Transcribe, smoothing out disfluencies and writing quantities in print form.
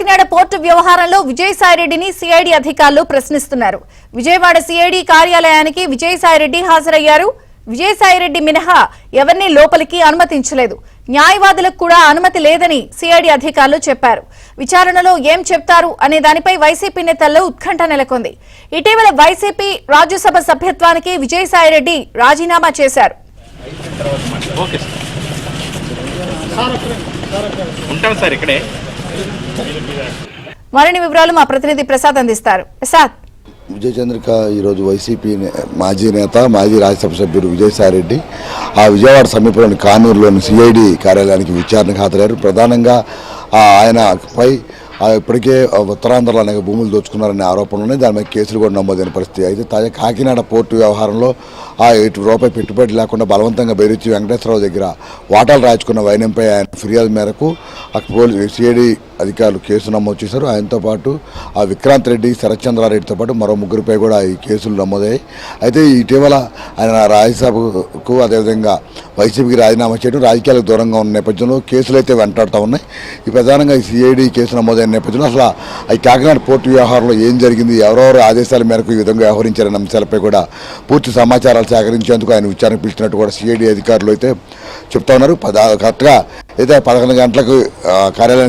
Kakinada port వ్యవహారంలో విజయసాయిరెడ్డిని CID అధికారులు ప్రశ్నిస్తున్నారు. విజయవాడ సిఐడి కార్యాలయానికి విజయసాయిరెడ్డి హాజరయ్యారు. విజయసాయిరెడ్డి మినహా ఎవరిని లోపలికి అనుమతించలేదు. న్యాయవాదులకు కూడా అనుమతి లేదని సిఐడి అధికారులు చెప్పారు. విచారణలో ఏం చెప్తారు అనే దానిపై వైసీపీ నేతల్లో ఉత్కంఠ నెలకొంది. ఇటీవల వైసీపీ రాజ్యసభ సభ్యత్వానికి విజయసాయిరెడ్డి రాజీనామా చేశారు. మరిన్ని వివరాలు మా ప్రతినిధి ప్రసాద్ అందిస్తారు. ప్రసాద్, విజయ చంద్రిక ఈరోజు వైసీపీ మాజీ నేత మాజీ రాజ్యసభ సభ్యుడు విజయసాయిరెడ్డి ఆ విజయవాడ సమీపంలోని కానూరులోని సిఐడి కార్యాలయానికి విచారణకు హాజరయ్యారు. ప్రధానంగా ఆయనపై ఇప్పటికే ఉత్తరాంధ్రలో అనేక భూములు దోచుకున్నారనే ఆరోపణలు ఉన్నాయి. దాని మీద కేసులు కూడా నమోదైన పరిస్థితి. అయితే తాజా కాకినాడ పోర్టు వ్యవహారంలో రూపాయి పెట్టుబడి లేకుండా బలవంతంగా బెదిరించి వెంకటేశ్వరరావు దగ్గర వాటాలు రాయించుకున్న వైనంపై ఆయన ఫిర్యాదు మేరకు సిఐడి అధికారులు కేసు నమోదు చేశారు. ఆయనతో పాటు విక్రాంత్ రెడ్డి, శరత్చంద్రారెడ్డితో పాటు మరో ముగ్గురిపై కూడా ఈ కేసులు నమోదయ్యాయి. అయితే ఇటీవల ఆయన రాజ్యసభకు అదేవిధంగా వైసీపీకి రాజీనామా చేయడం, రాజకీయాలకు దూరంగా ఉన్న నేపథ్యంలో కేసులు అయితే వెంటాడుతూ ఉన్నాయి. ఈ ప్రధానంగా ఈ సిఐడి కేసు నమోదైన నేపథ్యంలో అసలు ఈ కాకినాడ పోర్టు వ్యవహారంలో ఏం జరిగింది, ఎవరెవరు ఆదేశాల మేరకు ఈ విధంగా వ్యవహరించారనే అంశాలపై కూడా పూర్తి సమాచారాలు సేకరించేందుకు ఆయన విచారణ పిలిచినట్టు కూడా సిఐడి అధికారులు అయితే చెప్తా ఉన్నారు. కరెక్ట్గా అయితే 11 గంటలకు కార్యాలయం